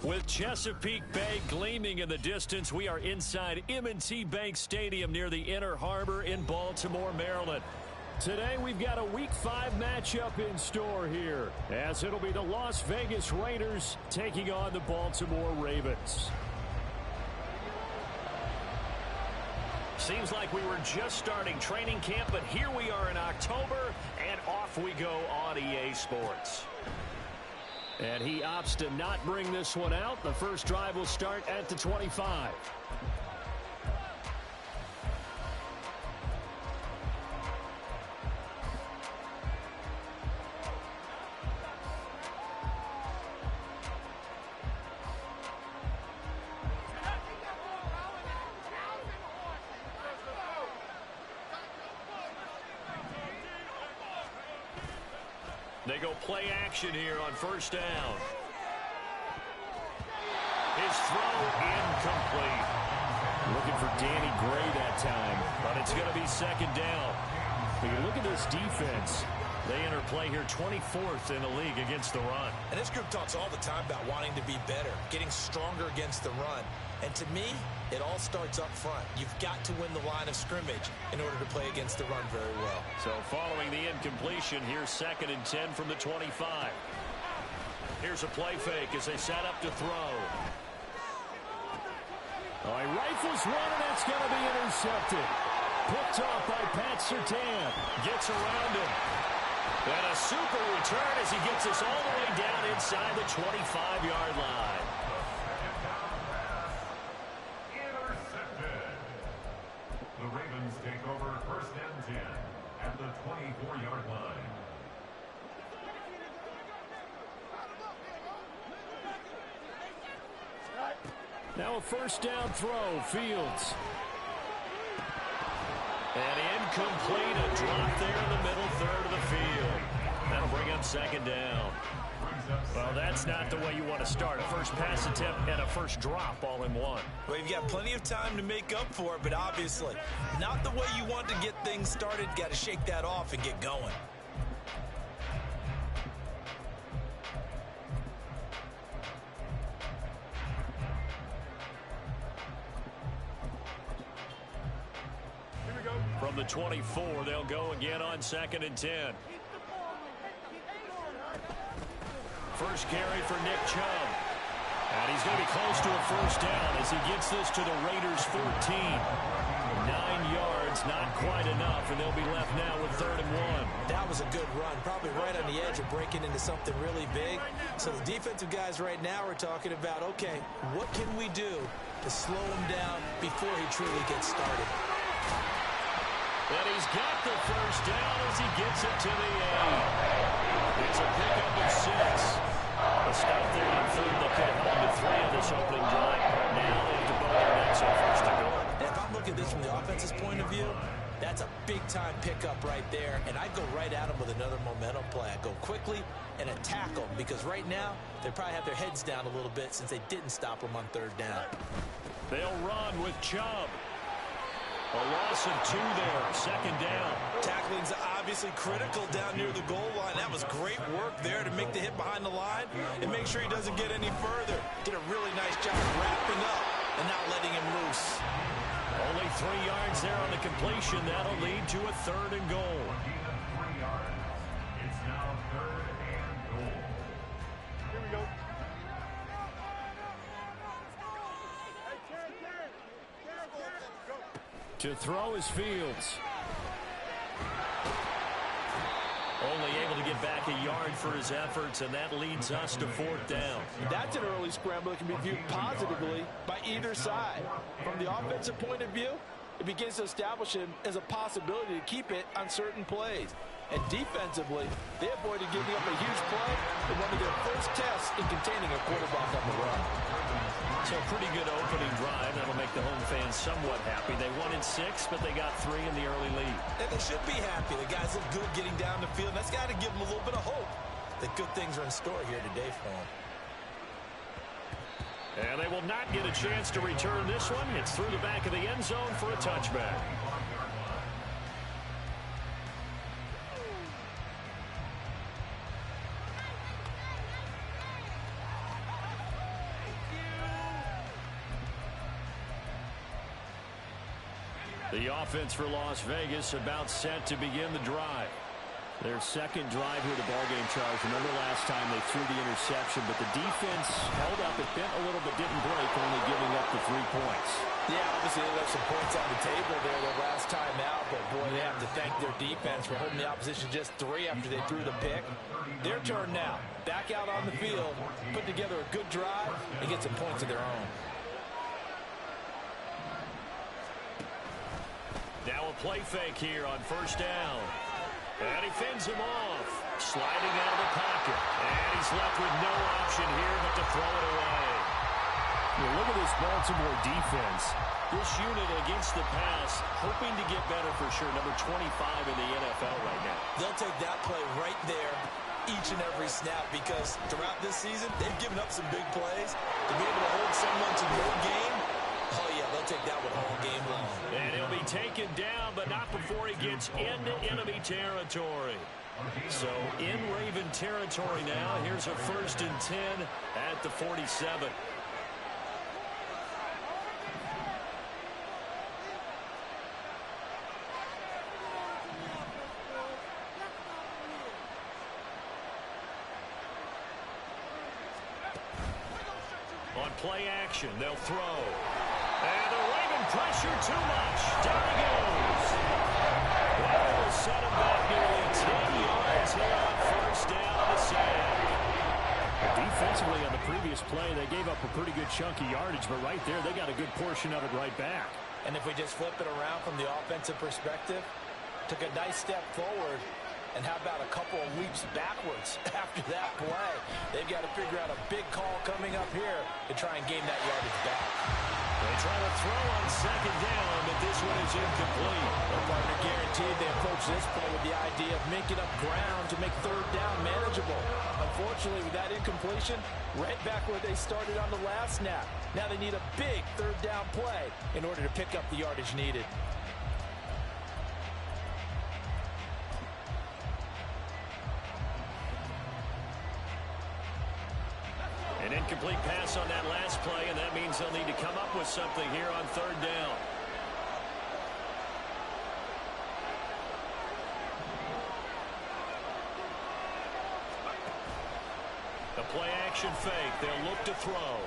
With Chesapeake Bay gleaming in the distance, we are inside M&T Bank Stadium near the Inner Harbor in Baltimore, Maryland. Today, we've got a Week 5 matchup in store here, as it'll be the Las Vegas Raiders taking on the Baltimore Ravens. Seems like we were just starting training camp, but here we are in October, and off we go on EA Sports. And he opts to not bring this one out. The first drive will start at the 25. They go play action here on first down. His throw incomplete. Looking for Danny Gray that time, but it's going to be second down. When you look at this defense, they enter play here 24th in the league against the run. And this group talks all the time about wanting to be better, getting stronger against the run. And to me, it all starts up front. You've got to win the line of scrimmage in order to play against the run very well. So following the incompletion, here's 2nd and 10 from the 25. Here's a play fake as they set up to throw. Oh, he rifles one, and that's going to be intercepted. Picked off by Pat Surtain. Gets around him. And a super return as he gets us all the way down inside the 25-yard line. Intercepted. The Ravens take over 1st and 10 at the 24-yard line. Now a first down throw, Fields. And incomplete, a drop there in the middle third of the field. That'll bring up 2nd down. Well, that's not the way you want to start. A first pass attempt and a first drop all in one. Well, you've got plenty of time to make up for it, but obviously not the way you want to get things started. Got to shake that off and get going. From the 24, they'll go again on 2nd and 10. First carry for Nick Chubb. And he's going to be close to a first down as he gets this to the Raiders' 14. 9 yards, not quite enough, and they'll be left now with 3rd and 1. That was a good run, probably right on the edge of breaking into something really big. So the defensive guys right now are talking about, okay, what can we do to slow him down before he truly gets started? And he's got the first down as he gets it to the 8. It's a pickup of 6. A stop there on 3rd. They could have held to 3 on this opening drive. Now they have to bow their necks on 1st and goal. And if I'm looking at this from the offense's point of view, that's a big-time pickup right there. And I'd go right at him with another momentum play. I'd go quickly and attack them because right now they probably have their heads down a little bit since they didn't stop them on 3rd down. They'll run with Chubb. A loss of 2 there, 2nd down. Tackling's obviously critical down near the goal line. That was great work there to make the hit behind the line and make sure he doesn't get any further. Did a really nice job wrapping up and not letting him loose. Only 3 yards there on the completion. That'll lead to a 3rd and goal. It's now 3rd and goal. Here we go. To throw is Fields. Only able to get back a yard for his efforts, and that leads us to 4th down. That's an early scramble that can be viewed positively by either side. From the offensive point of view, it begins to establish him as a possibility to keep it on certain plays. And defensively, they avoided giving up a huge play in one of their first tests in containing a quarterback on the run. So pretty good opening drive. That'll make the home fans somewhat happy. They won in 6, but they got 3 in the early lead. And they should be happy. The guys look good getting down the field. That's got to give them a little bit of hope that good things are in store here today for them. And they will not get a chance to return this one. It's through the back of the end zone for a touchback. The offense for Las Vegas about set to begin the drive. Their second drive here, the ballgame, Charles. Remember last time they threw the interception, but the defense held up. It bent a little but didn't break, only giving up the 3 points. Yeah, obviously they left some points on the table there the last time out, but boy, they have to thank their defense for holding the opposition just 3 after they threw the pick. Their turn now. Back out on the field, put together a good drive, and get some points of their own. Now a play fake here on first down. And he fends him off. Sliding out of the pocket. And he's left with no option here but to throw it away. Look at this Baltimore defense. This unit against the pass, hoping to get better for sure. Number 25 in the NFL right now. They'll take that play right there each and every snap because throughout this season, they've given up some big plays. To be able to hold someone to no gain, oh, yeah, they'll take that one all game long. And he'll be taken down, but not before he gets into enemy territory. So in Raven territory now. Here's a 1st and 10 at the 47. On play action, they'll throw. And the Raven pressure too much. Down he goes. That will set him back nearly 10 yards here on first down on the sack. Defensively on the previous play, they gave up a pretty good chunk of yardage, but right there, they got a good portion of it right back. And if we just flip it around from the offensive perspective, took a nice step forward, and how about a couple of leaps backwards after that play? They've got to figure out a big call coming up here to try and gain that yardage back. They try to throw on second down, but this one is incomplete. Well, partner, guaranteed they approach this play with the idea of making up ground to make third down manageable. Unfortunately, with that incompletion, right back where they started on the last snap. Now they need a big third down play in order to pick up the yardage needed. An incomplete pass on that last play, and that means they'll need to come up with something here on third down. The play action fake. They'll look to throw.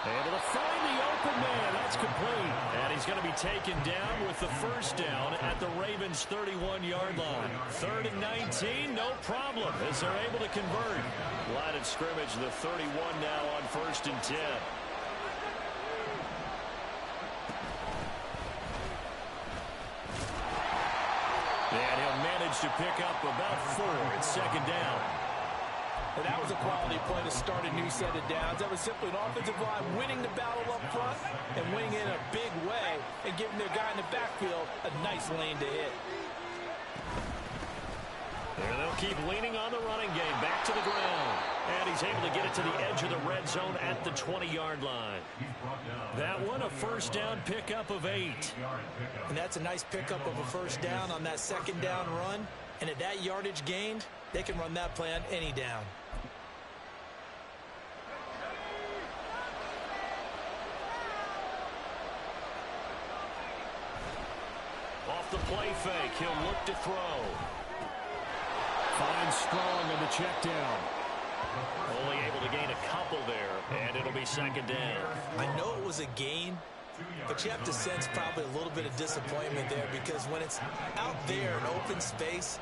Able to find the open man. That's complete. And he's going to be taken down with the first down at the Ravens' 31-yard line. 3rd and 19, no problem, as they're able to convert. Line of scrimmage, the 31 now on 1st and 10. And he'll manage to pick up about 4 at second down. And that was a quality play to start a new set of downs. That was simply an offensive line winning the battle up front and winning in a big way and giving their guy in the backfield a nice lane to hit. And they'll keep leaning on the running game. Back to the ground. And he's able to get it to the edge of the red zone at the 20-yard line. That one, a first down pickup of 8. And that's a nice pickup of a first down on that second down run. And at that yardage gained, they can run that play on any down. Off the play fake, he'll look to throw. Finds Strong on the check down. Only able to gain a couple there, and it'll be second down. I know it was a gain, but you have to sense probably a little bit of disappointment there because when it's out there in open space,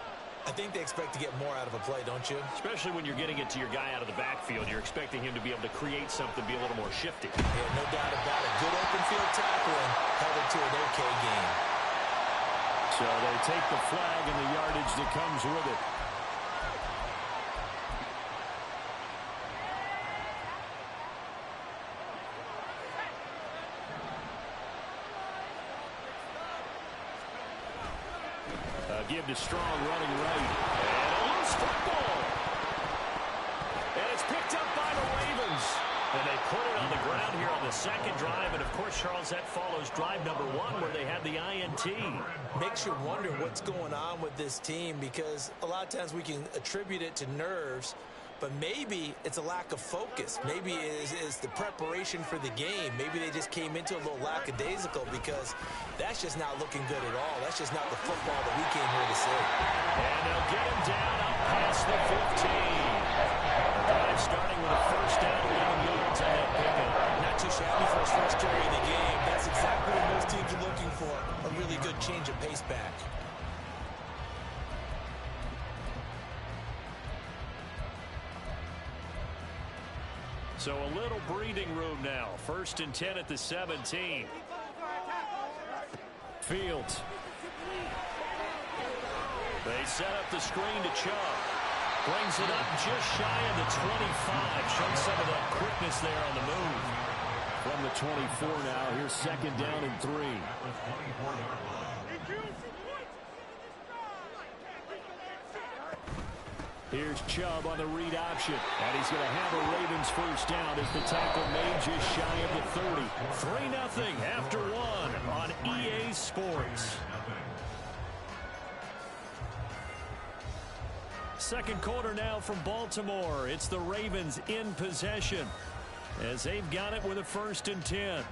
I think they expect to get more out of a play, don't you? Especially when you're getting it to your guy out of the backfield. You're expecting him to be able to create something, be a little more shifty. Yeah, no doubt about it. Good open field tackle and held it to an okay gain. So they take the flag and the yardage that comes with it. Give to Strong running right. And a loose football. And it's picked up by the Ravens. And they put it on the ground here on the second drive. And, of course, Charles, that follows drive number 1 where they had the INT. Makes you wonder what's going on with this team because a lot of times we can attribute it to nerves. but maybe it's a lack of focus. Maybe it's the preparation for the game. Maybe they just came into a little lackadaisical because that's just not looking good at all. That's just not the football that we came here to see. And they'll get him down up past the 15. The drive starting with a first down, 11 yards on that pickup. Not too shabby for his first carry of the game. That's exactly what most teams are looking for, a really good change of pace back. So a little breathing room now. 1st and 10 at the 17. Fields. They set up the screen to Chubb. Brings it up just shy of the 25. Shows some of that quickness there on the move. From the 24 now, here's 2nd down and 3. Here's Chubb on the read option. And he's going to have a Ravens first down as the tackle made just shy of the 30. 3-0 after 1 on EA Sports. Second quarter now from Baltimore. It's the Ravens in possession as they've got it with a 1st and 10.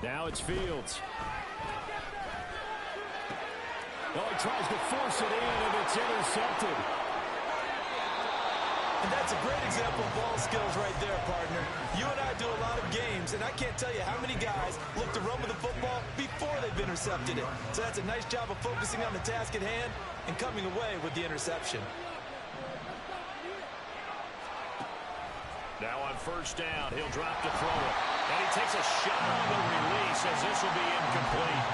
Now it's Fields. Oh, he tries to force it in, and it's intercepted. And that's a great example of ball skills right there, partner. You and I do a lot of games, and I can't tell you how many guys look to run with the football before they've intercepted it. So that's a nice job of focusing on the task at hand and coming away with the interception. Now on first down, he'll drop to throw it. And he takes a shot on the release as this will be incomplete.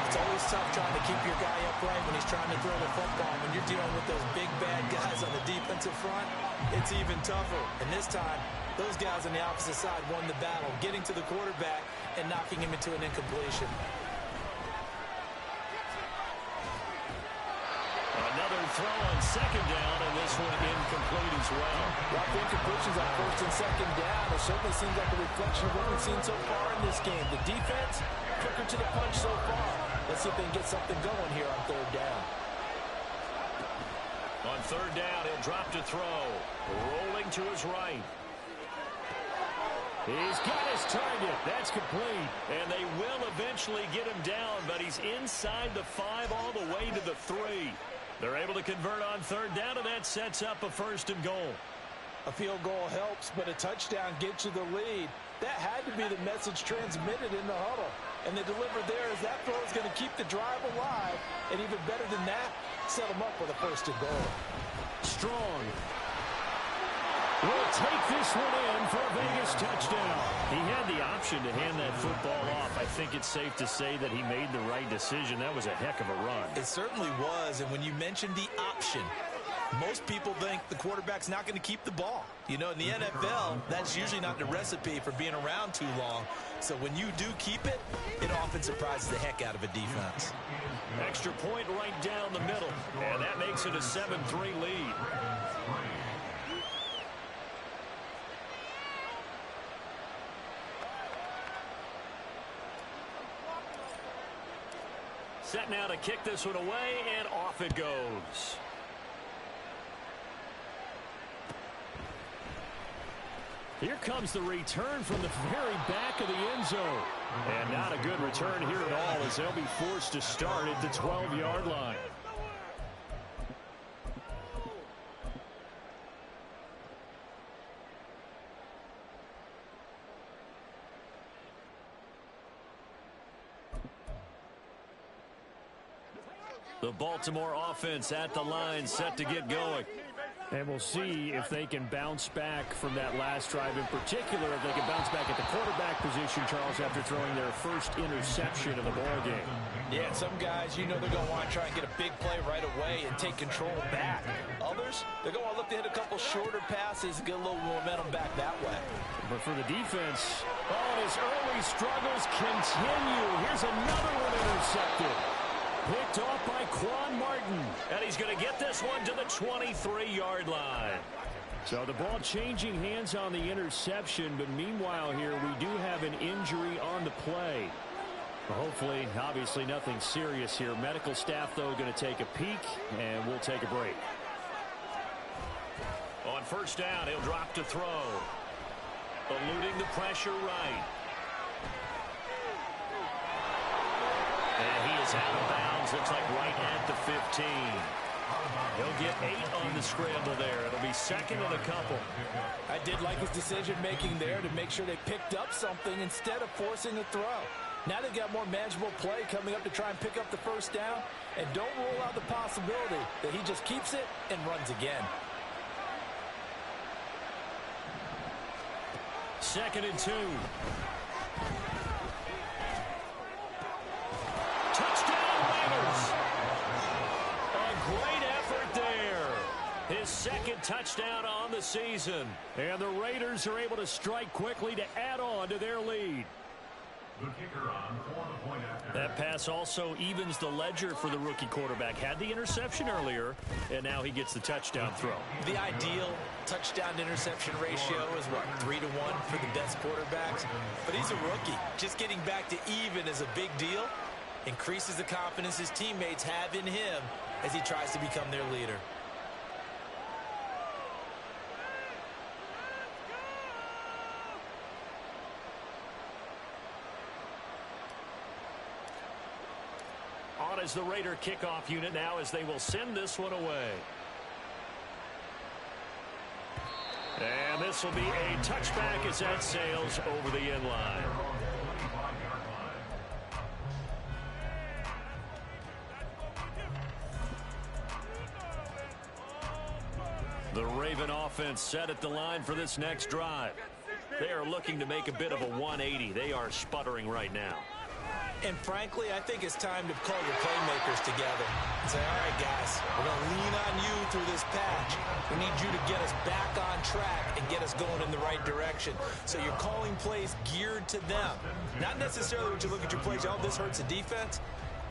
It's always tough trying to keep your guy upright when he's trying to throw the football. When you're dealing with those big, bad guys on the defensive front, it's even tougher. And this time, those guys on the opposite side won the battle, getting to the quarterback and knocking him into an incompletion. Another throw on 2nd down, and this one incomplete as well. Rough incompletions on 1st and 2nd down. It certainly seems like a reflection of what we've seen so far in this game. The defense, quicker to the punch so far. Let's see if they can get something going here on 3rd down. On 3rd down, he'll drop to throw. Rolling to his right. He's got his target. That's complete. And they will eventually get him down, but he's inside the 5 all the way to the 3. They're able to convert on 3rd down, and that sets up a 1st and goal. A field goal helps, but a touchdown gets you the lead. That had to be the message transmitted in the huddle. And they delivered there as that throw is going to keep the drive alive. And even better than that, set them up with a 1st and goal. Strong will take this one in for a Vegas touchdown. He had the option to hand that football off. I think it's safe to say that he made the right decision. That was a heck of a run. It certainly was, and when you mentioned the option, most people think the quarterback's not going to keep the ball. You know, in the NFL, that's usually not the recipe for being around too long. So when you do keep it, it often surprises the heck out of a defense. Extra point right down the middle, and that makes it a 7-3 lead. Set now to kick this one away, and off it goes. Here comes the return from the very back of the end zone. And not a good return here at all as they'll be forced to start at the 12-yard line. The Baltimore offense at the line, set to get going. And we'll see if they can bounce back from that last drive. In particular, if they can bounce back at the quarterback position, Charles, after throwing their first interception of the ballgame. Yeah, some guys, you know they're going to want to try and get a big play right away and take control back. Others, they're going to look to hit a couple shorter passes and get a little momentum back that way. But for the defense, his early struggles continue. Here's another one intercepted. Picked off by Quan Martin. And he's going to get this one to the 23-yard line. So the ball changing hands on the interception, but meanwhile here we do have an injury on the play. Hopefully, obviously nothing serious here. Medical staff, though, going to take a peek, and we'll take a break. On first down, he'll drop to throw. Eluding the pressure right. And he is out of bounds. Looks like right at the 15. He'll get 8 on the scramble there. It'll be second and a couple. I did like his decision-making there to make sure they picked up something instead of forcing a throw. Now they've got more manageable play coming up to try and pick up the first down. And don't rule out the possibility that he just keeps it and runs again. Second and 2. Touchdown Raiders. A great effort there. His second touchdown on the season. And the Raiders are able to strike quickly to add on to their lead. The kicker on for the point after. That pass also evens the ledger for the rookie quarterback. Had the interception earlier, and now he gets the touchdown throw. The ideal touchdown-to-interception ratio is, what, 3-1 for the best quarterbacks? But he's a rookie. Just getting back to even is a big deal. Increases the confidence his teammates have in him as he tries to become their leader. On as the Raider kickoff unit now as they will send this one away. And this will be a touchback as that sails over the end line. The Raven offense set at the line for this next drive. They are looking to make a bit of a 180. They are sputtering right now. And frankly, I think it's time to call your playmakers together and say, all right, guys, we're going to lean on you through this patch. We need you to get us back on track and get us going in the right direction. So you're calling plays geared to them. Not necessarily when you look at your plays, oh, this hurts the defense.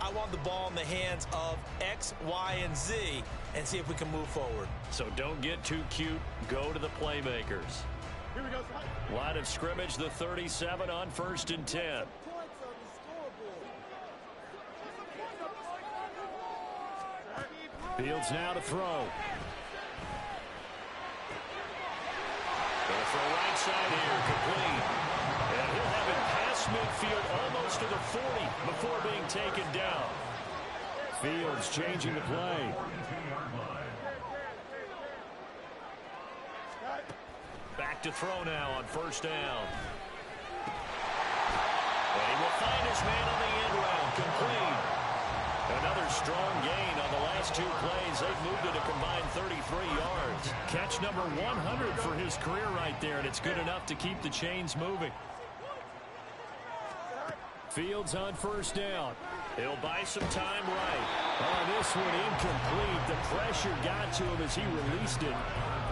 I want the ball in the hands of X, Y, and Z and see if we can move forward. So don't get too cute. Go to the playmakers. Here we go. Line of scrimmage, the 37 on 1st and 10. Fields now to throw. Going for a right side here, complete. And he'll have it past midfield almost to the 40 before being taken down. Fields changing the play. Back to throw now on first down. And he will find his man on the end round, complete. Another strong gain on the last 2 plays. They've moved it a combined 33 yards. Catch number 100 for his career right there, and it's good enough to keep the chains moving. Fields on first down. He'll buy some time right. Oh, this one incomplete. The pressure got to him as he released it,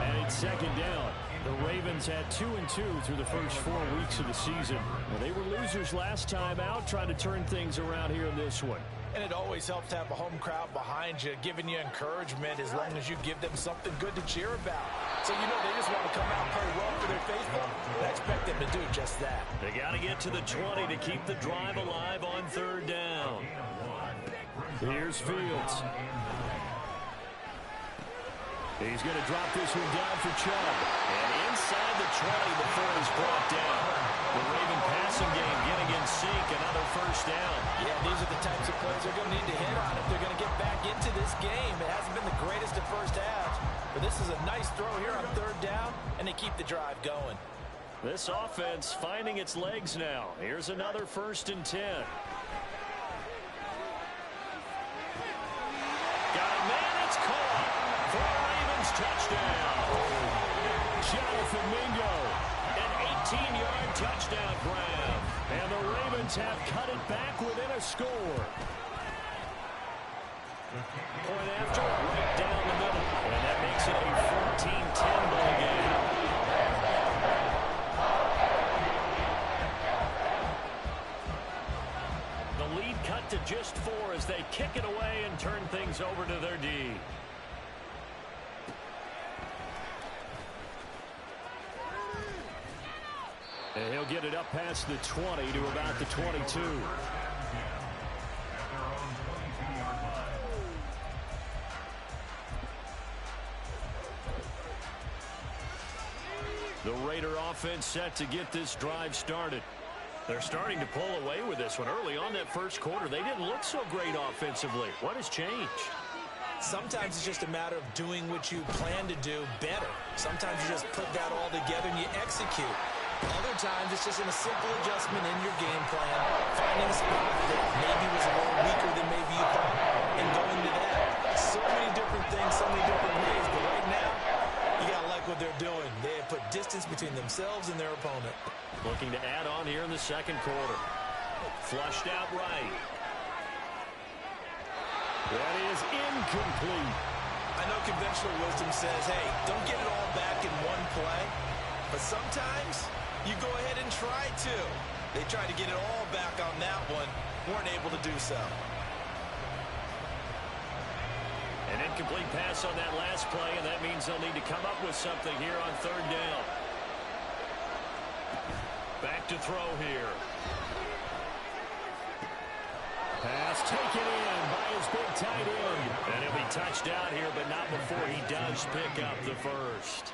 and it's second down. The Ravens had 2-2 through the first 4 weeks of the season. Well, they were losers last time out, trying to turn things around here in this one. And it always helps to have a home crowd behind you, giving you encouragement as long as you give them something good to cheer about. So, you know, they just want to come out and play well for their faithful, and I expect them to do just that. They got to get to the 20 to keep the drive alive on third down. Here's Fields. He's going to drop this one down for Chubb. And inside the 20 before he's brought down. The Raven passing game getting in sync, another first down. Yeah, these are the types of plays they're going to need to hit on if they're going to get back into this game. It hasn't been the greatest of first halves, but this is a nice throw here on third down, and they keep the drive going. This offense finding its legs now. Here's another 1st and 10. Got a man, it's caught for a Ravens touchdown. Jonathan Mingo, an 18-yard touchdown grab. And the Ravens have cut it back within a score. Point after, right down the middle. And that makes it a 14-10 ball game. The lead cut to just 4 as they kick it away and turn things over to their D. And he'll get it up past the 20 to about the 22. The Raider offense set to get this drive started. They're starting to pull away with this one. Early on that first quarter, they didn't look so great offensively. What has changed? Sometimes it's just a matter of doing what you plan to do better. Sometimes you just put that all together and you execute. Other times it's just in a simple adjustment in your game plan, finding a spot that maybe was a little weaker than maybe you thought, and going to that. So many different things, so many different ways, but right now, you got to like what they're doing. They have put distance between themselves and their opponent. Looking to add on here in the second quarter. Flushed out right. That is incomplete. I know conventional wisdom says, hey, don't get it all back in one play. But sometimes you go ahead and try to. They tried to get it all back on that one. Weren't able to do so. An incomplete pass on that last play, and that means they'll need to come up with something here on third down. Back to throw here. Pass taken in by his big tight end. And he'll be touched out here, but not before he does pick up the first.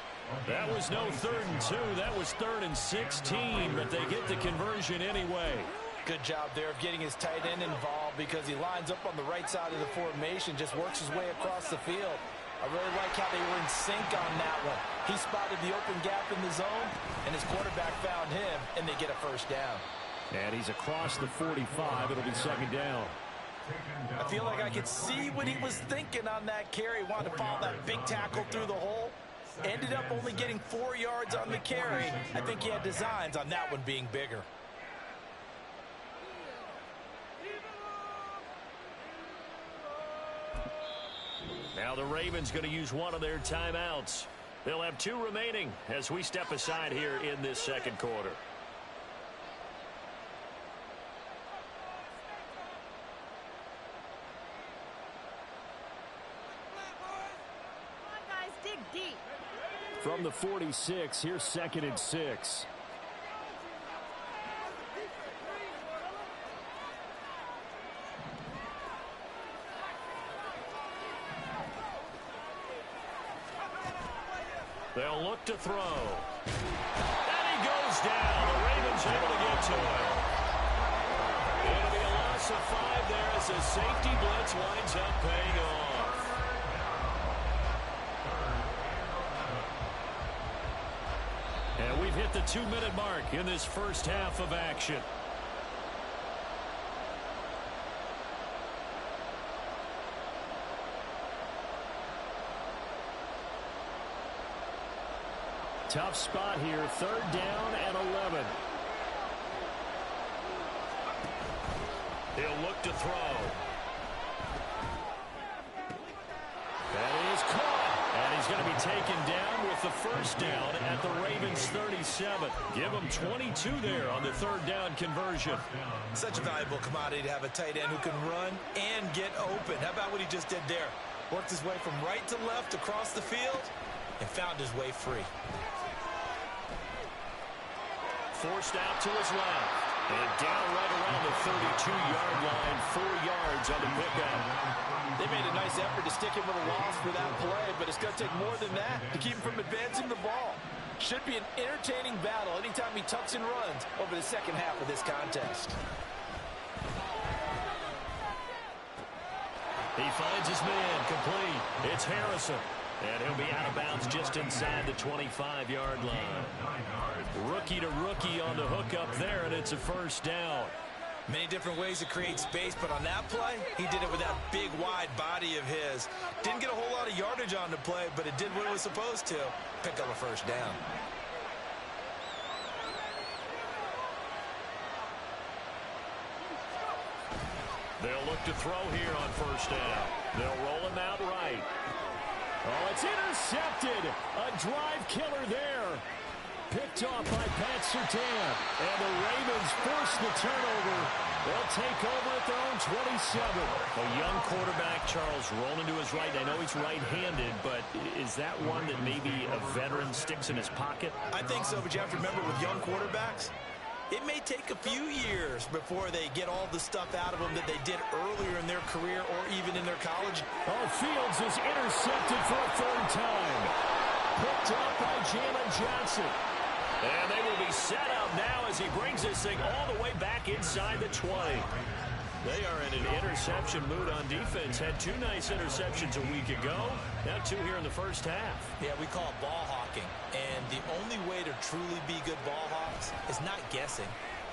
That was no 3rd and 2. That was 3rd and 16, but they get the conversion anyway. Good job there of getting his tight end involved because he lines up on the right side of the formation, just works his way across the field. I really like how they were in sync on that one. He spotted the open gap in the zone, and his quarterback found him, and they get a first down. And he's across the 45. It'll be second down. I feel like I could see what he was thinking on that carry. Wanted to follow that big tackle through the hole. Ended up only getting 4 yards on the carry. I think he had designs on that one being bigger. Now the Ravens going to use one of their timeouts. They'll have 2 remaining as we step aside here in this second quarter. From the 46, here's 2nd and 6. They'll look to throw. And he goes down. The Ravens able to get to him. It'll be a loss of 5 there as the safety blitz winds up paying off. And we've hit the 2-minute mark in this first half of action. Tough spot here, 3rd down and 11. He'll look to throw. That is caught. And he's going to be taken down with the first down at the Ravens 37. Give him 22 there on the 3rd down conversion. Such a valuable commodity to have a tight end who can run and get open. How about what he just did there? Worked his way from right to left across the field and found his way free. Forced out to his left. And down right around the 32-yard line, 4 yards on the pickup. They made a nice effort to stick him with a loss for that play, but it's going to take more than that to keep him from advancing the ball. Should be an entertaining battle anytime he tucks and runs over the second half of this contest. He finds his man complete. It's Harrison. And he'll be out of bounds just inside the 25-yard line. Rookie to rookie on the hook up there, and it's a first down. Many different ways to create space, but on that play, he did it with that big, wide body of his. Didn't get a whole lot of yardage on the play, but it did what it was supposed to. Pick up a first down. They'll look to throw here on first down. They'll roll him out right. Oh, it's intercepted. A drive killer there. Picked off by Pat Surtain. And the Ravens force the turnover They'll take over at their own 27. A young quarterback, Charles, rolling to his right. I know he's right-handed, but is that one that maybe a veteran sticks in his pocket? I think so, but you have to remember with young quarterbacks, it may take a few years before they get all the stuff out of them that they did earlier in their career or even in their college. Oh, Fields is intercepted for a third time. Picked up by Jalen Johnson. And they will be set up now as he brings this thing all the way back inside the 20. They are in an interception mood on defense. Had two nice interceptions a week ago. Now two here in the first half. Yeah, we call it ball hawking. And the only way to truly be good ball hawks is not guessing.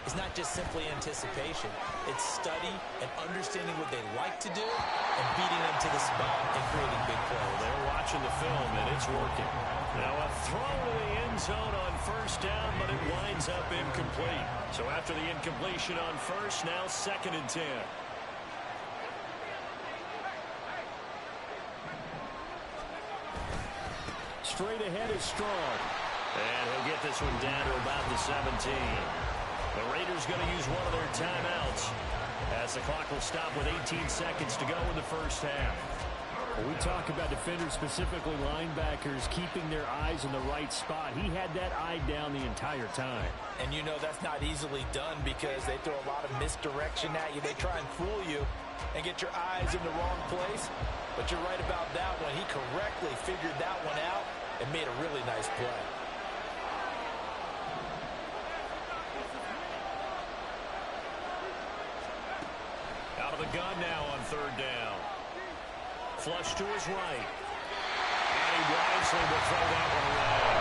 It's not just simply anticipation. It's study and understanding what they like to do and beating them to the spot and creating big plays. They're watching the film, and it's working. Now a throw to the end zone on first down, but it winds up incomplete. So after the incompletion on first, now 2nd and 10. Straight ahead is Strong. And he'll get this one down to about the 17. The Raiders going to use one of their timeouts as the clock will stop with 18 seconds to go in the first half. When we talk about defenders, specifically linebackers, keeping their eyes in the right spot. He had that eye down the entire time. And you know that's not easily done because they throw a lot of misdirection at you. They try and fool you and get your eyes in the wrong place. But you're right about that one. He correctly figured that one out and made a really nice play. Out of the gun now on third down. Flush to his right. And he wisely will throw that one away.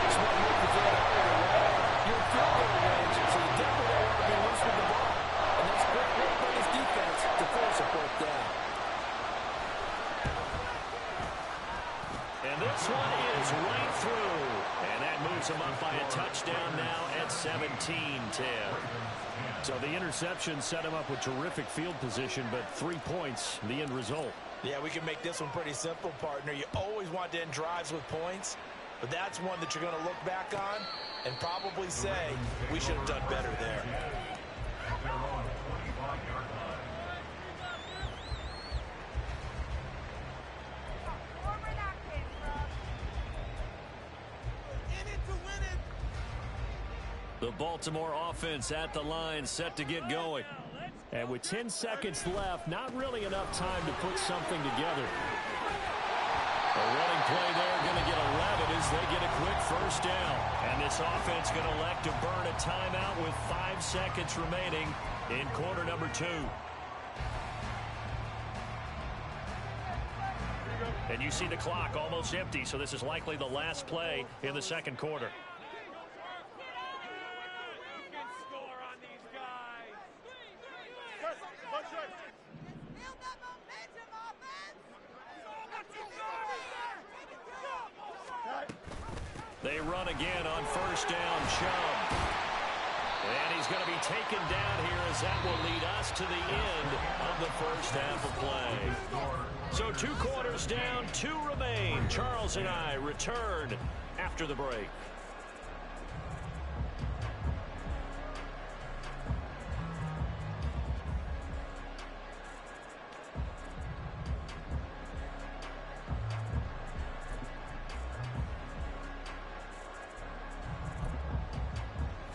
This one looking for that away. You're in field goal range, so you definitely don't want to be loose with the ball. And that's great work by his defense to force a fourth down. And this one is right through. And that moves him up by a touchdown now at 17-10. So the interception set him up with terrific field position, but 3 points, the end result. Yeah, we can make this one pretty simple, partner. You always want to end drives with points, but that's one that you're going to look back on and probably say, we should have done better there. The Baltimore offense at the line, set to get going. And with 10 seconds left, not really enough time to put something together. A running play there, going to get 11 as they get a quick first down. And this offense going to elect to burn a timeout with 5 seconds remaining in quarter number 2. And you see the clock almost empty, so this is likely the last play in the second quarter. They run again on first down, Chubb. And he's going to be taken down here as that will lead us to the end of the first half of play. So 2 quarters down, 2 remain. Charles and I return after the break.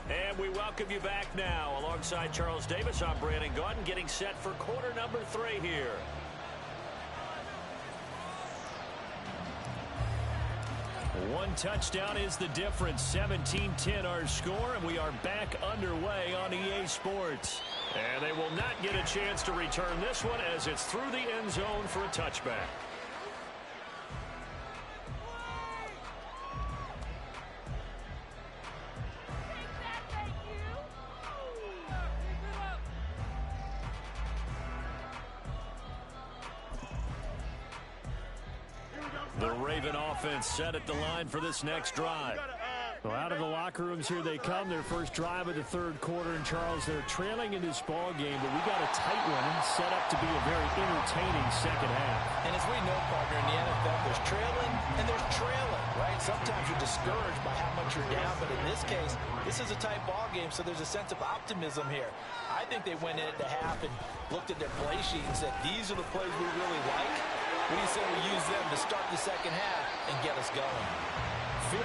And we welcome you back now. Alongside Charles Davis, I'm Brandon Gaudin, getting set for quarter number 3 here. One touchdown is the difference. 17-10 our score, and we are back underway on EA Sports. And they will not get a chance to return this one as it's through the end zone for a touchback. The Raven offense set at the line for this next drive. Well, out of the locker rooms here they come. Their first drive of the third quarter. And, Charles, they're trailing in this ball game, but we got a tight one set up to be a very entertaining second half. And as we know, partner, in the NFL, there's trailing and there's trailing, right? Sometimes you're discouraged by how much you're down, but in this case, this is a tight ball game, so there's a sense of optimism here. I think they went in at the half and looked at their play sheet and said, these are the plays we really like. What do you say we use them to start the second half and get us going? 55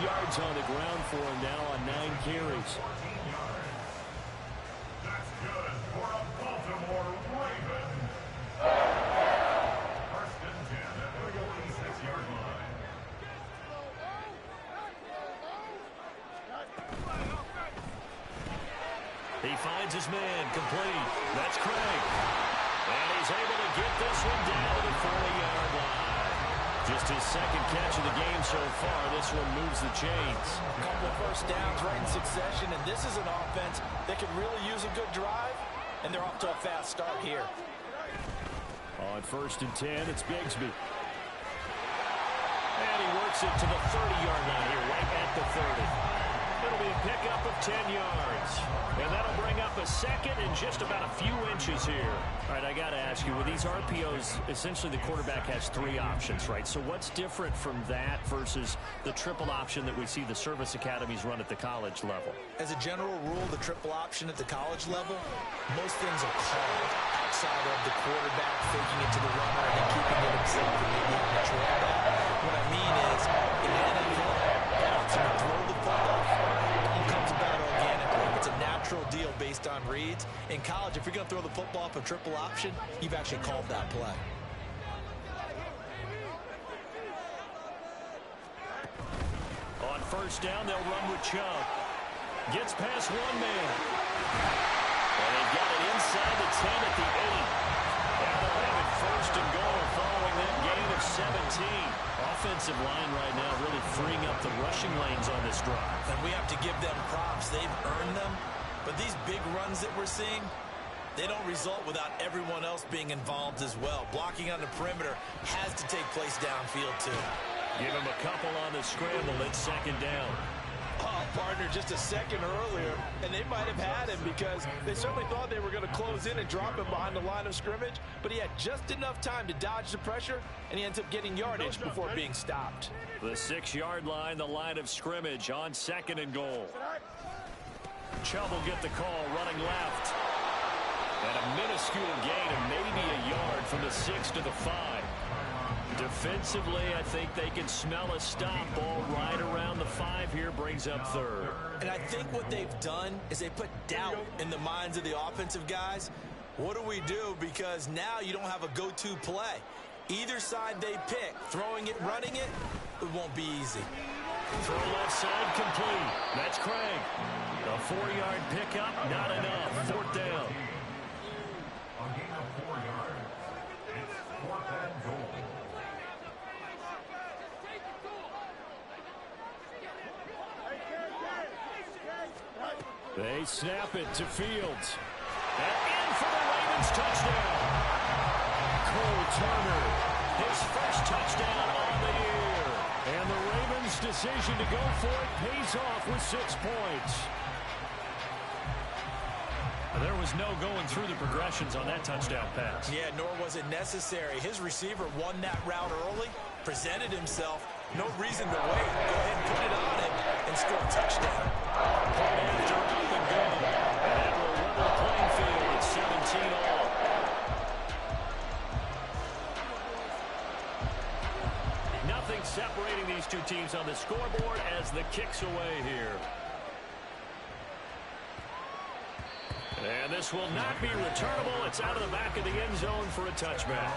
yards on the ground for him now on 9 carries. That's good for a Baltimore Raven. First and 10 at the 46-yard line. He finds his man, complete. That's Craig. And he's able to get this one down to the 40-yard line. Just his second catch of the game so far. This one moves the chains. A couple of first downs right in succession, and this is an offense that can really use a good drive, and they're off to a fast start here. On first and 10, it's Bigsby. And he works it to the 30-yard line here, right at the 30. It'll be a pickup of 10 yards. And that'll bring up a second and just about a few inches here. All right, I got to ask you, with these RPOs, essentially the quarterback has 3 options, right? So what's different from that versus the triple option that we see the service academies run at the college level? As a general rule, the triple option at the college level, most things are called outside of the quarterback faking it to the runner and then keeping it himself and maybe having to trail that. What I mean is, in the NFL, that option to throw the football comes about organically. It's a natural deal based on reads. In college, if you're going to throw the football off a triple option, you've actually called that play. On first down, they'll run with Chubb. Gets past one man. And they've got it inside the 10 at the 8. Now they'll have it first and goal following that gain of 17. Offensive line right now really freeing up the rushing lanes on this drive. And we have to give them props. They've earned them. But these big runs that we're seeing, they don't result without everyone else being involved as well. Blocking on the perimeter has to take place downfield too. Give him a couple on the scramble. It's second down. Oh, partner, just a second earlier, and they might have had him because they certainly thought they were going to close in and drop him behind the line of scrimmage, but he had just enough time to dodge the pressure, and he ends up getting yardage before being stopped. The 6-yard line, the line of scrimmage on second and goal. Chubb will get the call, running left. And a minuscule gain of maybe a yard from the 6 to the 5. Defensively, I think they can smell a stop. Ball right around the 5 here, brings up third. And I think what they've done is they put doubt in the minds of the offensive guys. What do we do? Because now you don't have a go-to play. Either side they pick, throwing it, running it, it won't be easy. Throw left side complete. That's Craig. A 4-yard pickup, not enough. Fourth down. A gain of 4 yards. It's 4th and goal. They snap it to Fields. And in for the Ravens touchdown. Cole Turner, his first touchdown on the year. And the Ravens' decision to go for it pays off with 6 points. There was no going through the progressions on that touchdown pass. Yeah, nor was it necessary. His receiver won that route early, presented himself. No reason to wait. Go ahead and put it on him and score a touchdown. Point after up and go. And that will level the playing field at 17 all. Nothing separating these two teams on the scoreboard as the kick's away here. And this will not be returnable. It's out of the back of the end zone for a touchback.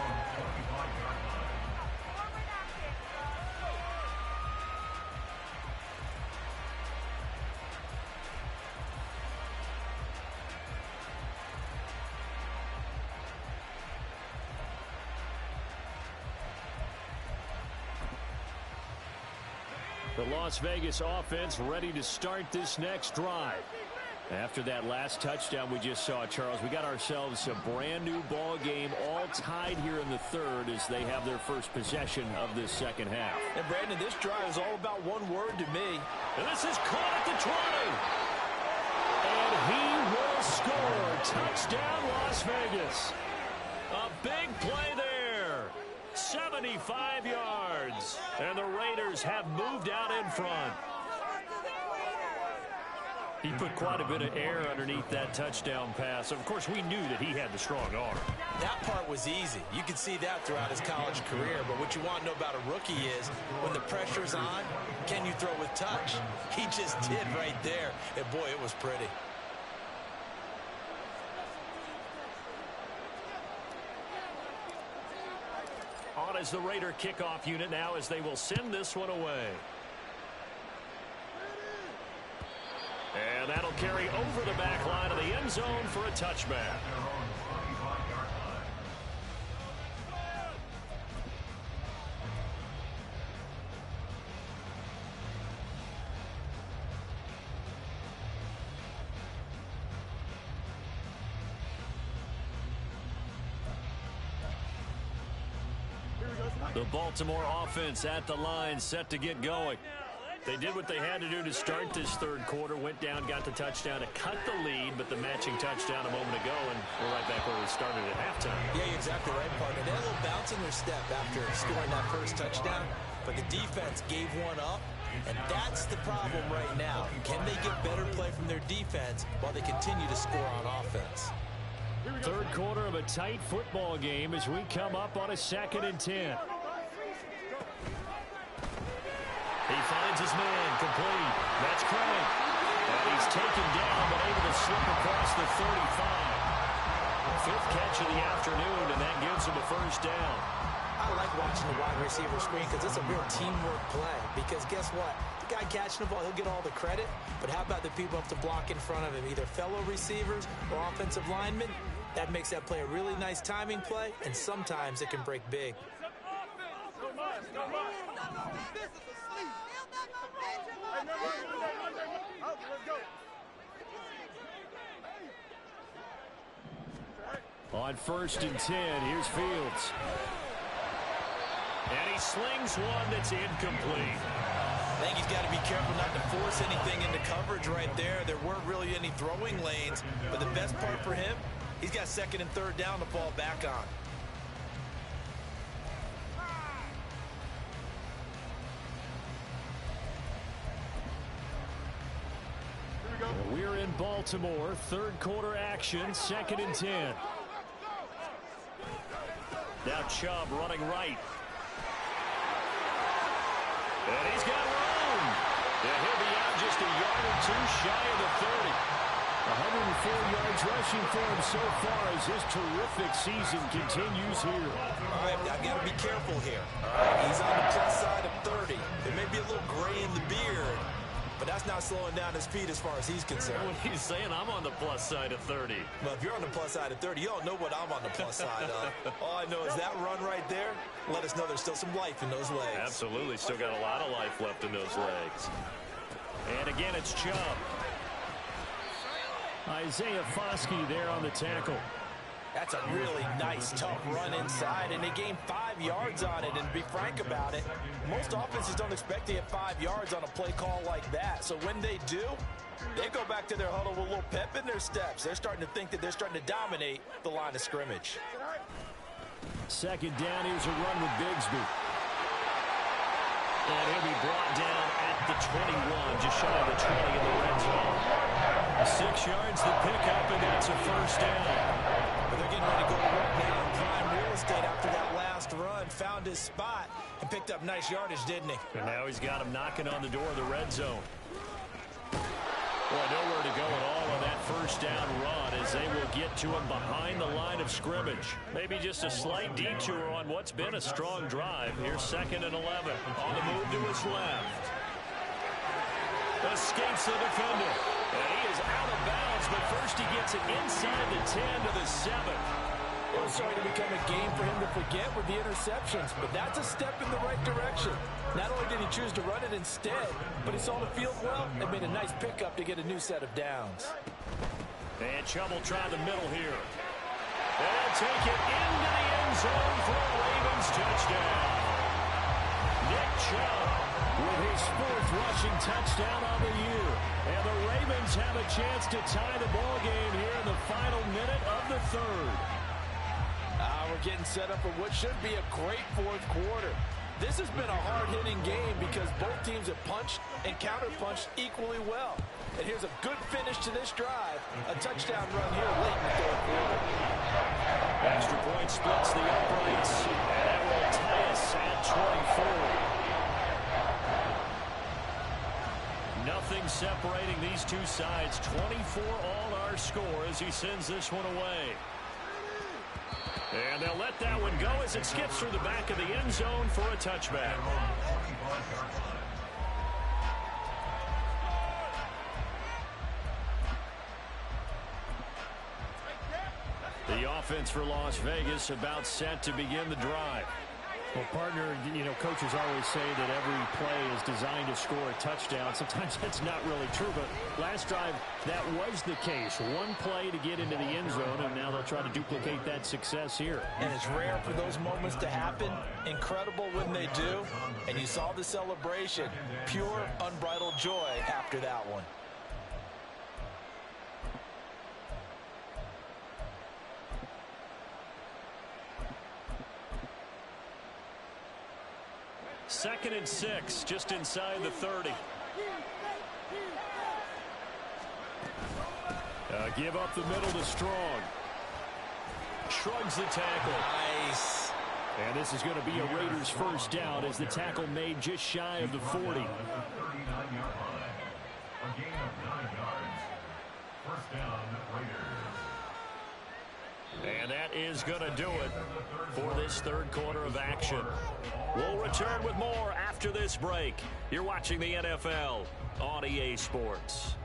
The Las Vegas offense ready to start this next drive. After that last touchdown we just saw, Charles, we got ourselves a brand new ball game, all tied here in the third as they have their first possession of this second half. And Brandon, this drive is all about one word to me. And this is caught at the 20. And he will score. Touchdown, Las Vegas. A big play there. 75 yards. And the Raiders have moved out in front. He put quite a bit of air underneath that touchdown pass. Of course, we knew that he had the strong arm. That part was easy. You could see that throughout his college career. But what you want to know about a rookie is when the pressure's on, can you throw with touch? He just did right there. And, boy, it was pretty. On as the Raider kickoff unit now as they will send this one away. And that'll carry over the back line of the end zone for a touchback. The Baltimore offense at the line, set to get going. They did what they had to do to start this third quarter, went down, got the touchdown to cut the lead, but the matching touchdown a moment ago, and we're right back where we started at halftime. Yeah, you're exactly right, partner. They had a little bounce in their step after scoring that first touchdown, but the defense gave one up, and that's the problem right now. Can they get better play from their defense while they continue to score on offense? Third quarter of a tight football game as we come up on a 2nd and 10. He finds his man, complete. That's Craig. And he's taken down, but able to slip across the 35. Fifth catch of the afternoon, and that gives him a first down. I like watching the wide receiver screen because it's a real teamwork play. Because guess what? The guy catching the ball, he'll get all the credit. But how about the people up to block in front of him, either fellow receivers or offensive linemen? That makes that play a really nice timing play, and sometimes it can break big. On 1st and 10, here's Fields. And he slings one that's incomplete. I think he's got to be careful not to force anything into coverage right there. There weren't really any throwing lanes, but the best part for him, he's got 2nd and 3rd down to fall back on. We're in Baltimore, third quarter action, 2nd and 10. Now Chubb running right. And he's got room. And he'll be out just a yard or two shy of the 30. 104 yards rushing for him so far as his terrific season continues here. All right, I've got to be careful here. All right, he's on the plus side of 30. There may be a little gray in the beard, but that's not slowing down his speed as far as he's concerned. What he's saying, I'm on the plus side of 30. Well, if you're on the plus side of 30, you don't know what I'm on the plus side of. All I know is that run right there let us know there's still some life in those legs. Absolutely, still got a lot of life left in those legs. And again, it's Chubb. Isaiah Foskey there on the tackle. That's a really nice, tough run inside, and they gained 5 yards on it. And to be frank about it, most offenses don't expect to get 5 yards on a play call like that. So when they do, they go back to their huddle with a little pep in their steps. They're starting to think that they're starting to dominate the line of scrimmage. 2nd down, here's a run with Bigsby. And he'll be brought down at the 21, just shy of the 20 in the red zone. 6 yards to pick up, and that's a first down. But they're getting ready to go to work now in prime real estate after that last run. Found his spot and picked up nice yardage, didn't he? And now he's got him knocking on the door of the red zone. Well, nowhere to go at all on that first down run as they will get to him behind the line of scrimmage. Maybe just a slight detour on what's been a strong drive. Here's 2nd and 11. On the move to his left. Escapes the defender. And he is out of bounds, but first he gets it inside the 10 to the 7. It was starting to become a game for him to forget with the interceptions, but that's a step in the right direction. Not only did he choose to run it instead, but he saw the field well and made a nice pickup to get a new set of downs. And Chubb will try the middle here. And take it into the end zone for a Ravens touchdown. Nick Chubb with his 4th rushing touchdown on the year. And the Ravens have a chance to tie the ball game here in the final minute of the 3rd. We're getting set up for what should be a great 4th quarter. This has been a hard-hitting game because both teams have punched and counter-punched equally well. And here's a good finish to this drive. A touchdown run here late in the 3rd quarter. Extra point splits the uprights. And that will tie us at 24. Nothing separating these two sides. 24 all our score as he sends this one away. And they'll let that one go as it skips through the back of the end zone for a touchback. The offense for Las Vegas about set to begin the drive. Well, partner, coaches always say that every play is designed to score a touchdown. Sometimes that's not really true, but last drive, that was the case. One play to get into the end zone, and now they'll try to duplicate that success here. And it's rare for those moments to happen. Incredible when they do. And you saw the celebration. Pure, unbridled joy after that one. Second and 6, just inside the 30. Give up the middle to Strong. Shrugs the tackle. Nice. And this is going to be a Raiders first down as the tackle made just shy of the 40. 39-yard line. A gain of 9 yards. First down, Raiders. And that is going to do it for this 3rd quarter of action. We'll return with more after this break. You're watching the NFL on EA Sports.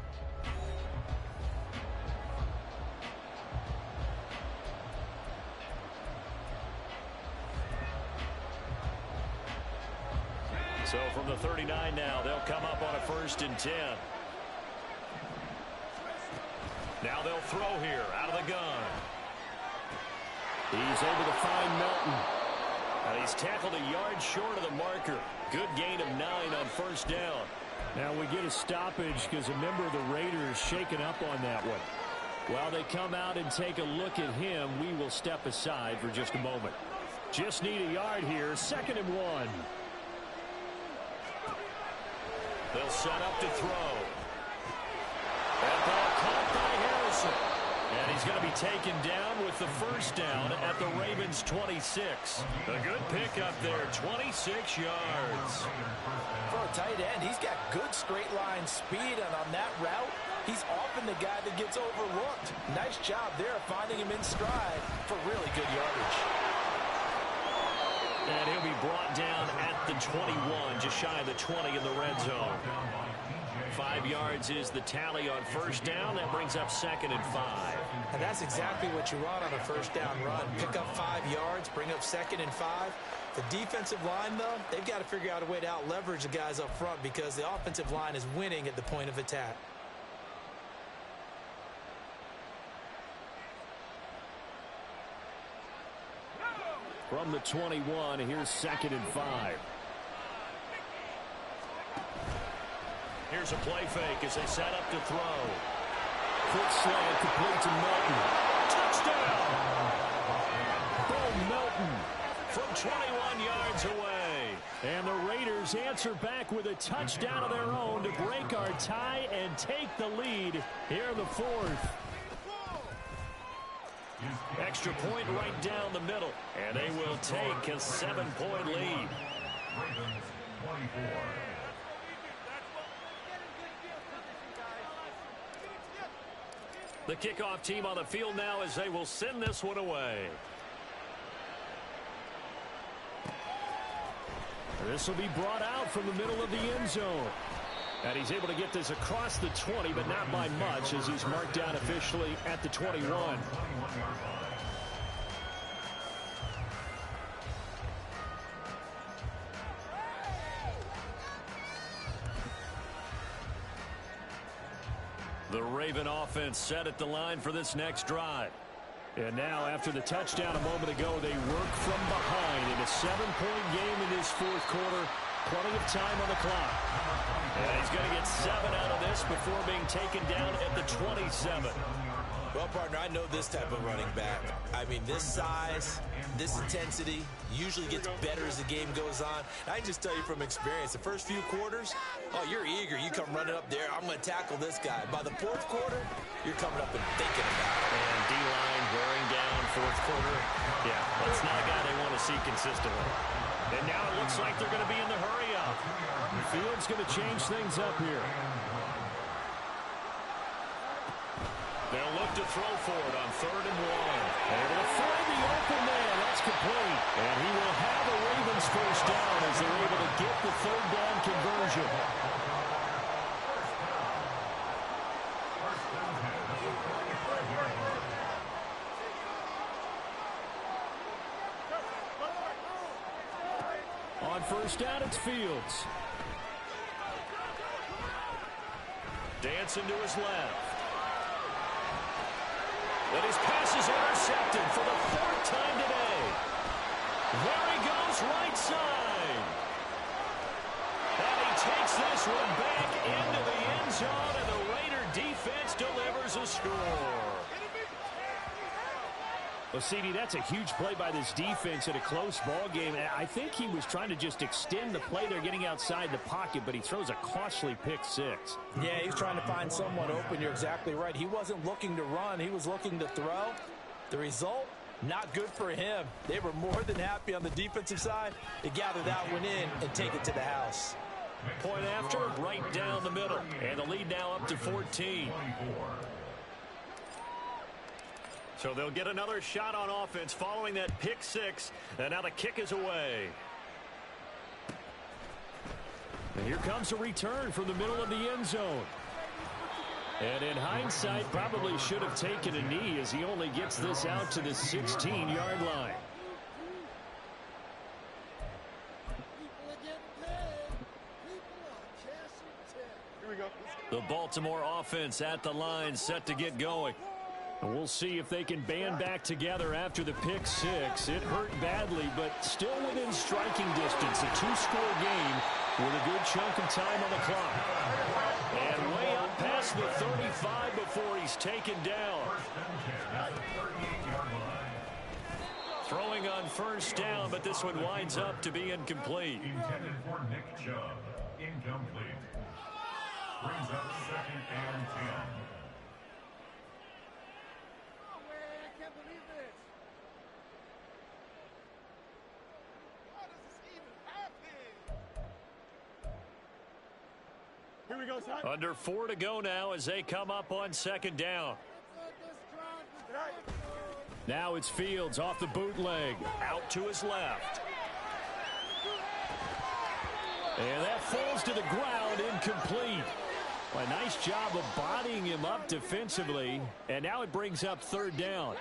So from the 39 now, they'll come up on a 1st and 10. Now they'll throw here out of the gun. He's able to find Melton. And he's tackled a yard short of the marker. Good gain of 9 on 1st down. Now we get a stoppage because a member of the Raiders shaken up on that one. While they come out and take a look at him, we will step aside for just a moment. Just need a yard here. 2nd and 1. They'll set up to throw. That ball caught by Harrison. And he's going to be taken down with the 1st down at the Ravens 26. A good pickup there, 26 yards. For a tight end, he's got good straight line speed, and on that route, he's often the guy that gets overlooked. Nice job there finding him in stride for really good yardage. And he'll be brought down at the 21, just shy of the 20 in the red zone. 5 yards is the tally on 1st down. That brings up 2nd and 5. And that's exactly what you want on a 1st down run. Pick up 5 yards, bring up 2nd and 5. The defensive line, though, they've got to figure out a way to out-leverage the guys up front because the offensive line is winning at the point of attack. From the 21, here's 2nd and 5. Here's a play fake as they set up to throw. Quick slant complete to Melton. Touchdown! Bo Melton from 21 yards away. And the Raiders answer back with a touchdown of their own to break our tie and take the lead here in the 4th. Extra point right down the middle. And they will take a 7-point lead. Ravens 24. The kickoff team on the field now as they will send this one away. This will be brought out from the middle of the end zone. And he's able to get this across the 20, but not by much as he's marked down officially at the 21. The Raven offense set at the line for this next drive. And now, after the touchdown a moment ago, they work from behind in a 7-point game in this fourth quarter. Plenty of time on the clock. And he's going to get 7 out of this before being taken down at the 27. Well, partner, I know this type of running back. I mean, this size, this intensity usually gets better as the game goes on. I can just tell you from experience, the first few quarters, oh, you're eager. You come running up there. I'm going to tackle this guy. By the fourth quarter, you're coming up and thinking about it. And D-line wearing down fourth quarter. Yeah, that's not a guy they want to see consistently. And now it looks like they're going to be in the hurry-up. Fields going to change things up here. They'll look to throw for it on 3rd and 1. Able to find the open man. That's complete. And he will have a Ravens first down as they're able to get the 3rd down conversion. On first down, it's Fields. Dancing to his left. And his pass is intercepted for the 4th time today. There he goes, right side. And he takes this one back into the end zone, and the Raider defense delivers a score. Well, CD, that's a huge play by this defense in a close ball game. I think he was trying to just extend the play. They're getting outside the pocket, but he throws a costly pick-6. Yeah, he's trying to find someone open. You're exactly right. He wasn't looking to run. He was looking to throw. The result, not good for him. They were more than happy on the defensive side to gather that one in and take it to the house. Point after, right down the middle. And the lead now up to 14. So they'll get another shot on offense following that pick-6. And now the kick is away. And here comes a return from the middle of the end zone. And in hindsight, probably should have taken a knee as he only gets this out to the 16-yard line. The Baltimore offense at the line, set to get going. And we'll see if they can band back together after the pick-6. It hurt badly, but still within striking distance. A 2-score game with a good chunk of time on the clock. And way up past the 35 before he's taken down. Throwing on first down, but this one winds up to be incomplete. Intended for Nick Chubb. Incomplete. Brings up 2nd and 10. Under 4 to go now as they come up on 2nd down. Now it's Fields off the bootleg. Out to his left. And that falls to the ground, incomplete. A nice job of bodying him up defensively. And now it brings up 3rd down.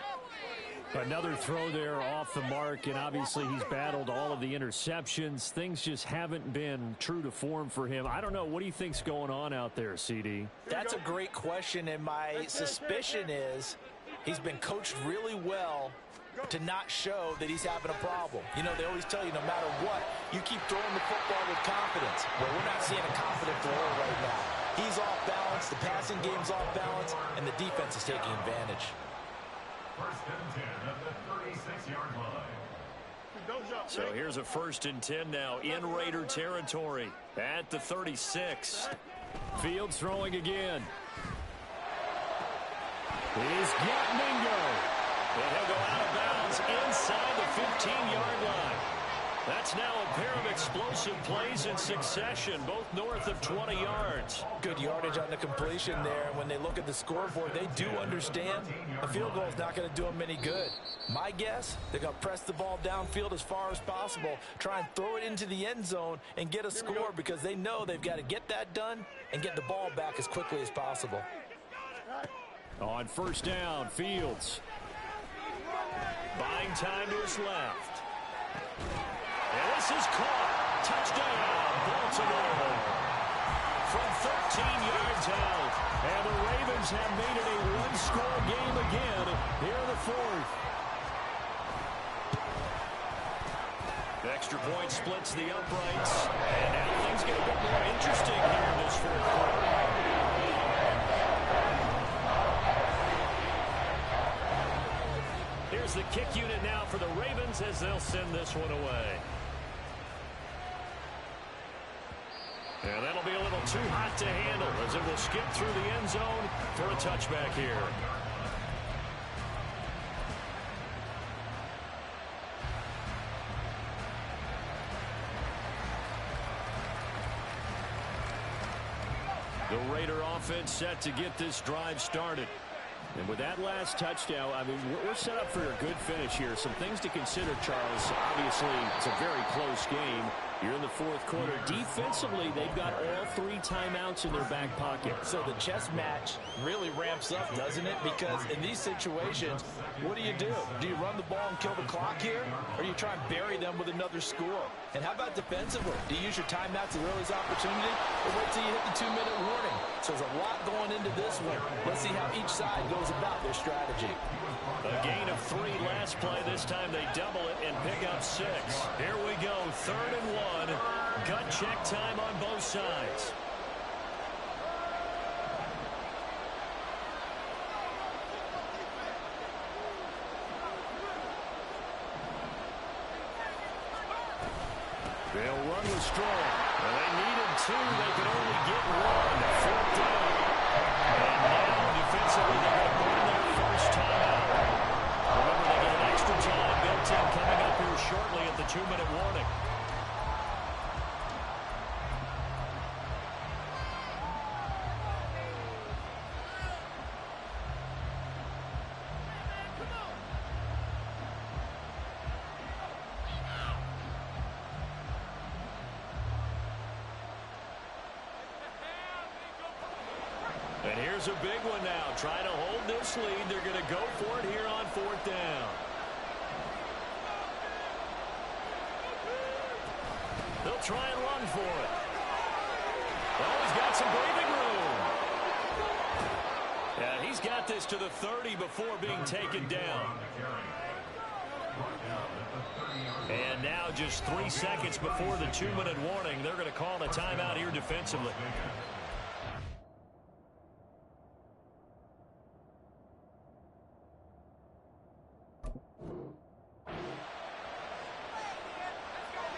Another throw there off the mark, and obviously he's battled all of the interceptions. Things just haven't been true to form for him. I don't know. What do you think's going on out there, CD? That's a great question, and my suspicion is he's been coached really well to not show that he's having a problem. You know, they always tell you no matter what, you keep throwing the football with confidence. Well, we're not seeing a confident thrower right now. He's off balance, the passing game's off balance, and the defense is taking advantage. 1st and 10 at the 36-yard line. So here's a 1st and 10 now in Raider territory at the 36. Fields throwing again. He's got Mingo. And he'll go out of bounds inside the 15-yard line. That's now a pair of explosive plays in succession, both north of 20 yards. Good yardage on the completion there. When they look at the scoreboard, they do understand a field goal is not going to do them any good. My guess, they're going to press the ball downfield as far as possible, try and throw it into the end zone and get a score because they know they've got to get that done and get the ball back as quickly as possible. On first down, Fields. Buying time to his left. And this is caught. Touchdown, Baltimore. From 13 yards out. And the Ravens have made it a one-score game again here in the fourth. The extra point splits the uprights. And now things get a bit more interesting here in this fourth quarter. Here's the kick unit now for the Ravens as they'll send this one away. And that'll be a little too hot to handle as it will skip through the end zone for a touchback here. The Raider offense set to get this drive started. And with that last touchdown, I mean, we're set up for a good finish here. Some things to consider, Charles. Obviously, it's a very close game. You're in the fourth quarter. Defensively, they've got all 3 timeouts in their back pocket. So the chess match really ramps up, doesn't it? Because in these situations, what do? Do you run the ball and kill the clock here? Or do you try and bury them with another score? And how about defensively? Do you use your timeouts as early as opportunity? Or wait till you hit the 2-minute warning? So there's a lot going into this one. Let's see how each side goes about their strategy. A gain of 3 last play. This time they double it and pick up 6. Here we go, 3rd and 1. Gut check time on both sides. They'll run with Strong. Well, they needed 2. They could only get 1. 4th down. And now defensively they're going to burn their first timeout. Remember, they get an extra time built in coming up here shortly at the 2-minute warning. And here's a big one now. Trying to hold this lead. They're going to go for it here on 4th down. They'll try and run for it. Oh, he's got some breathing room. Yeah, he's got this to the 30 before being taken down. And now just 3 seconds before the 2-minute warning, they're going to call a timeout here defensively.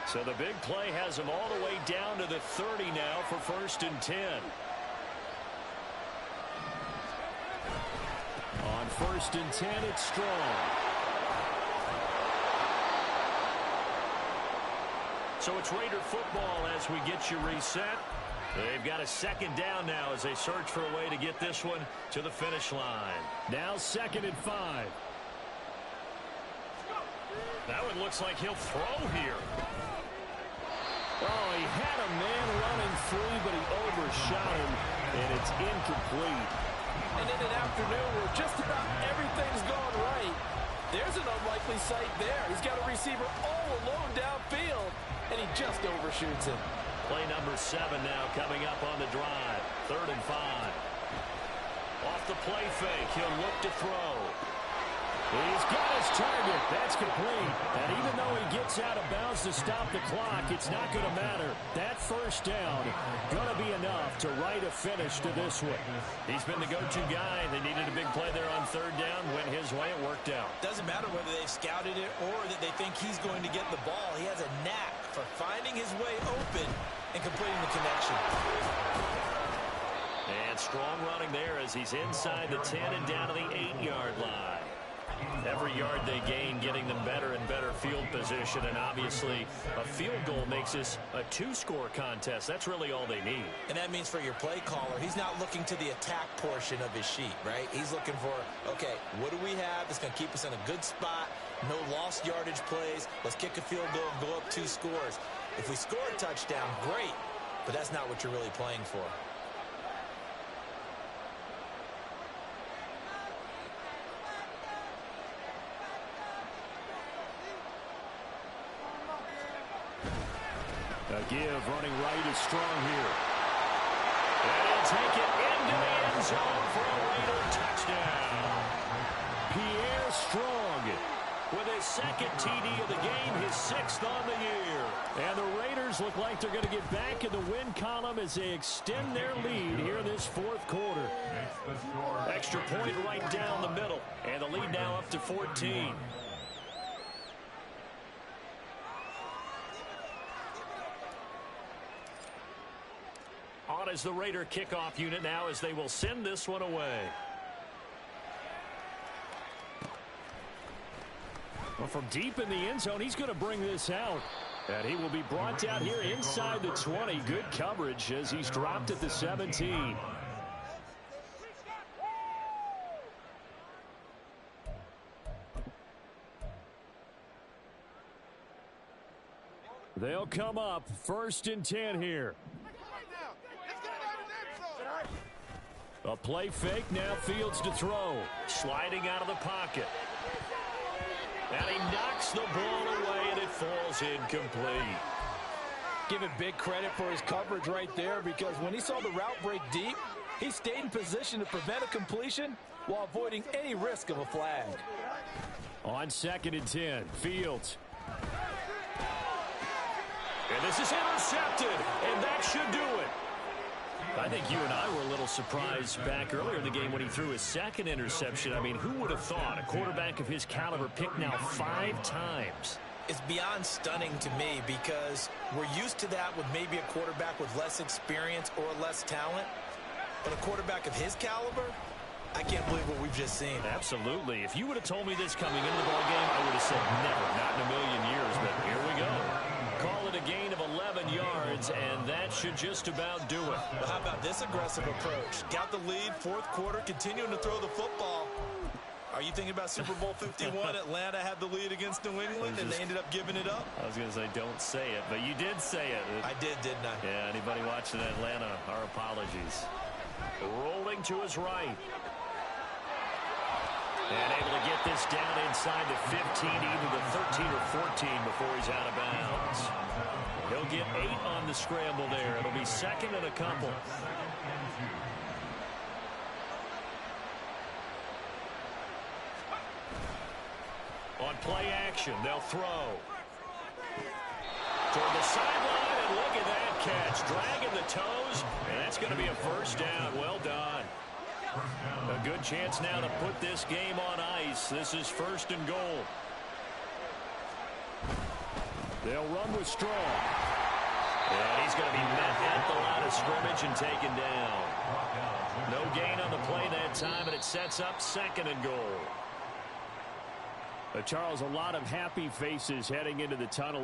So the big play has them all the way down to the 30 now for 1st and 10. On 1st and 10, it's Strong. So it's Raider football as we get you reset. They've got a 2nd down now as they search for a way to get this one to the finish line. Now 2nd and 5. That one looks like he'll throw here. Oh, he had a man running free, but he overshot him, and it's incomplete. And in an afternoon where just about everything's gone right, there's an unlikely sight there. He's got a receiver all alone downfield, and he just overshoots him. Play number 7 now coming up on the drive. 3rd and 5. Off the play fake, he'll look to throw. He's got his target. That's complete. And even though he gets out of bounds to stop the clock, it's not going to matter. That 1st down going to be enough to write a finish to this one. He's been the go-to guy. They needed a big play there on 3rd down. Went his way. It worked out. Doesn't matter whether they've scouted it or that they think he's going to get the ball. He has a knack for finding his way open and completing the connection. And Strong running there as he's inside the 10 and down to the 8-yard line. Every yard they gain, getting them better and better field position, and obviously a field goal makes this a 2-score contest. That's really all they need. And that means for your play caller, he's not looking to the attack portion of his sheet, right? He's looking for, okay, what do we have that's going to keep us in a good spot? No lost yardage plays. Let's kick a field goal and go up 2 scores. If we score a touchdown, great, but that's not what you're really playing for. A give running right is Strong here. And he'll take it into the end zone for a Raider touchdown. Pierre Strong with his second TD of the game, his 6th on the year. And the Raiders look like they're going to get back in the win column as they extend their lead here in this 4th quarter. Extra point right down the middle, and the lead now up to 14. On is the Raider kickoff unit now as they will send this one away. Well, from deep in the end zone, he's going to bring this out. And he will be brought down here inside the 20. Good coverage as he's dropped at the 17. They'll come up 1st and 10 here. A play fake, now Fields to throw. Sliding out of the pocket. And he knocks the ball away, and it falls incomplete. Give him big credit for his coverage right there, because when he saw the route break deep, he stayed in position to prevent a completion while avoiding any risk of a flag. On 2nd and 10, Fields. And this is intercepted, and that should do it. I think you and I were a little surprised back earlier in the game when he threw his 2nd interception. I mean, who would have thought a quarterback of his caliber picked now 5 times? It's beyond stunning to me because we're used to that with maybe a quarterback with less experience or less talent. But a quarterback of his caliber, I can't believe what we've just seen. Absolutely. If you would have told me this coming into the ballgame, I would have said never, not in a million years. But here we go. Call it a gain of 11 yards, and that should just about do it. But how about this aggressive approach? Got the lead, 4th quarter, continuing to throw the football. Are you thinking about Super Bowl 51? Atlanta had the lead against New England, and they ended up giving it up? I was going to say don't say it, but you did say it. I did, didn't I? Yeah, anybody watching Atlanta, our apologies. Rolling to his right. And able to get this down inside the 15, either the 13 or 14 before he's out of bounds. He'll get 8 on the scramble there. It'll be 2nd and a couple. On play action, they'll throw. Toward the sideline, and look at that catch. Dragging the toes, and that's going to be a 1st down. Well done. A good chance now to put this game on ice. This is 1st and goal. They'll run with Strong. And he's going to be met at the line of scrimmage and taken down. No gain on the play that time, and it sets up 2nd and goal. Charles, a lot of happy faces heading into the tunnel.